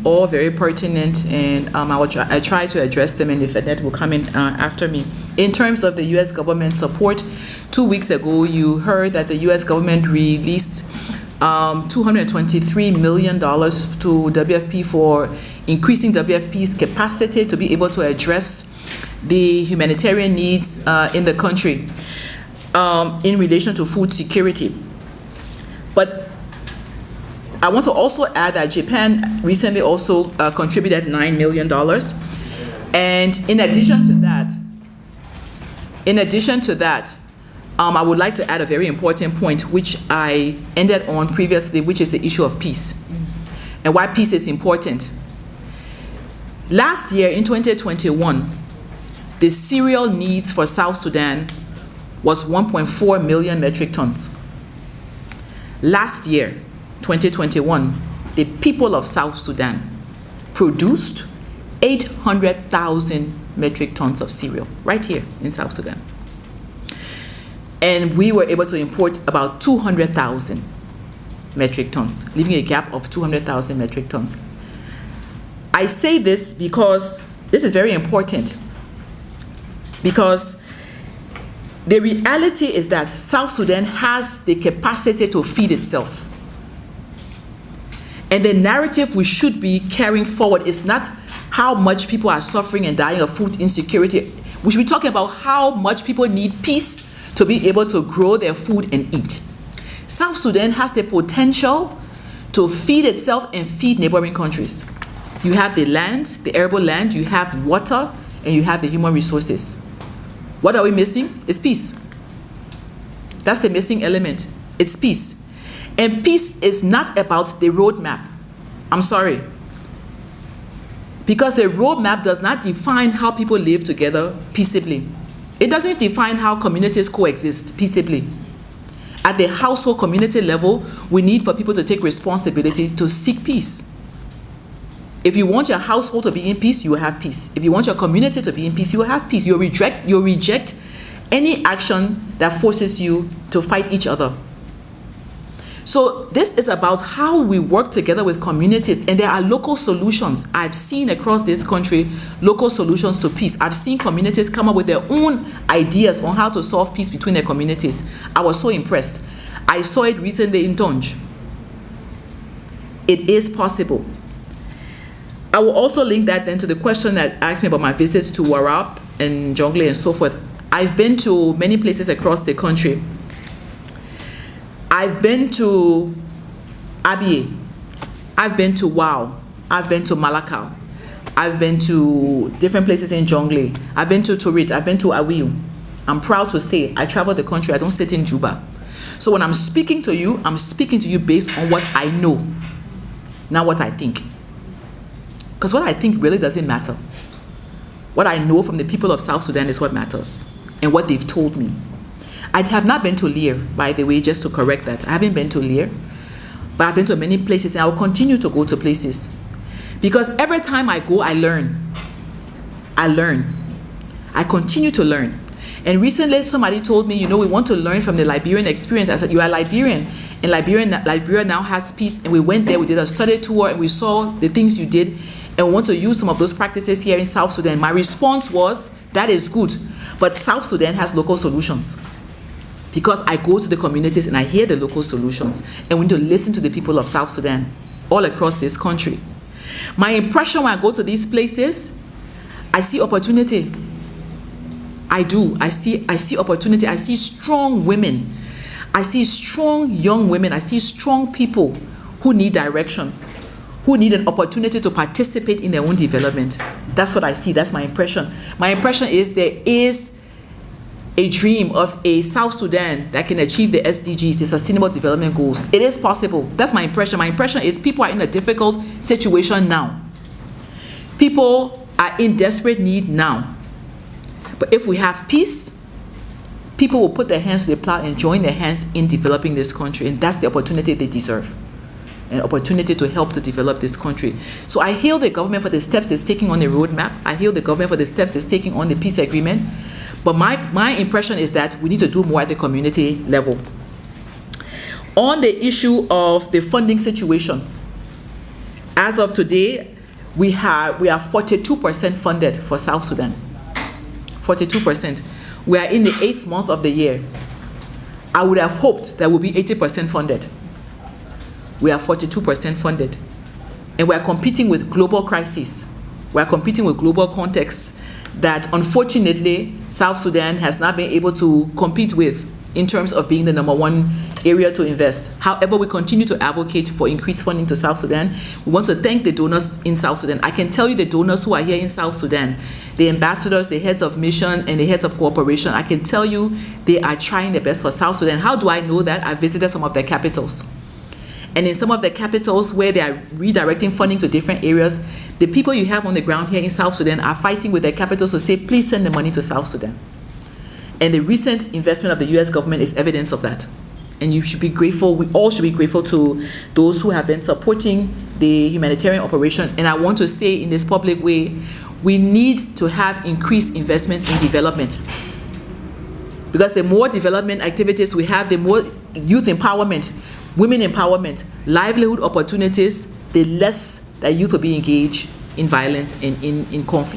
all very pertinent, and I try to address them, and if Annette will come in after me. In terms of the U.S. government support, 2 weeks ago you heard that the U.S. government released $223 million to WFP for increasing WFP's capacity to be able to address the humanitarian needs in the country in relation to food security. But I want to also add that Japan recently also contributed $9 million. And in addition to that, I would like to add a very important point, which I ended on previously, which is the issue of peace and why peace is important. Last year, in 2021, the cereal needs for South Sudan was 1.4 million metric tons. Last year, 2021, the people of South Sudan produced 800,000 metric tons of cereal right here in South Sudan. And we were able to import about 200,000 metric tons, leaving a gap of 200,000 metric tons. I say this because this is very important, because the reality is that South Sudan has the capacity to feed itself. And the narrative we should be carrying forward is not how much people are suffering and dying of food insecurity. We should be talking about how much people need peace to be able to grow their food and eat. South Sudan has the potential to feed itself and feed neighboring countries. You have the land, the arable land, you have water, and you have the human resources. What are we missing? It's peace. That's the missing element. It's peace. And peace is not about the roadmap. I'm sorry. Because the roadmap does not define how people live together peaceably. It doesn't define how communities coexist peaceably. At the household community level, we need for people to take responsibility to seek peace. If you want your household to be in peace, you will have peace. If you want your community to be in peace, you will have peace. You'll reject any action that forces you to fight each other. So this is about how we work together with communities, and there are local solutions. I've seen across this country local solutions to peace. I've seen communities come up with their own ideas on how to solve peace between their communities. I was so impressed. I saw it recently in Tonj. It is possible. I will also link that then to the question that asked me about my visits to Warrap and Jonglei and so forth. I've been to many places across the country. I've been to Abyei, I've been to Wau, I've been to Malakal, I've been to different places in Jonglei, I've been to Torit, I've been to Awiu. I'm proud to say I travel the country, I don't sit in Juba. So when I'm speaking to you based on what I know, not what I think. Because what I think really doesn't matter. What I know from the people of South Sudan is what matters, and what they've told me. I have not been to Lear, by the way, just to correct that. I haven't been to Lear, but I've been to many places, and I will continue to go to places. Because every time I go, I learn. I continue to learn. And recently, somebody told me, we want to learn from the Liberian experience. I said, you are Liberian, and Liberia now has peace. And we went there, we did a study tour, and we saw the things you did, and we want to use some of those practices here in South Sudan. My response was, that is good, but South Sudan has local solutions. Because I go to the communities and I hear the local solutions, and we need to listen to the people of South Sudan all across this country. My impression when I go to these places, I see opportunity. I do. I see opportunity. I see strong women. I see strong young women. I see strong people who need direction, who need an opportunity to participate in their own development. That's what I see. That's my impression. My impression is there is a dream of a South Sudan that can achieve the SDGs, the Sustainable Development Goals. It is possible. That's my impression. My impression is people are in a difficult situation now. People are in desperate need now. But if we have peace, people will put their hands to the plow and join their hands in developing this country. And that's the opportunity they deserve. An opportunity to help to develop this country. So I hail the government for the steps it's taking on the roadmap. I hail the government for the steps it's taking on the peace agreement. But my impression is that we need to do more at the community level. On the issue of the funding situation, As of today, we are 42% funded for South Sudan. 42%. We are in the 8th month of the year. I would have hoped that we'll be 80% funded. We are 42% funded. And we are competing with global crises. We are competing with global contexts that unfortunately South Sudan has not been able to compete with in terms of being the #1 area to invest. However, we continue to advocate for increased funding to South Sudan. We want to thank the donors in South Sudan. I can tell you the donors who are here in South Sudan, the ambassadors, the heads of mission, and the heads of cooperation, I can tell you they are trying their best for South Sudan. How do I know that? I visited some of their capitals. And in some of the capitals where they are redirecting funding to different areas, the people you have on the ground here in South Sudan are fighting with their capitals to say, please send the money to South Sudan. And the recent investment of the US government is evidence of that. And you should be grateful, we all should be grateful to those who have been supporting the humanitarian operation. And I want to say in this public way, we need to have increased investments in development. Because the more development activities we have, the more youth empowerment, women empowerment, livelihood opportunities, the less that youth will be engaged in violence and in conflict.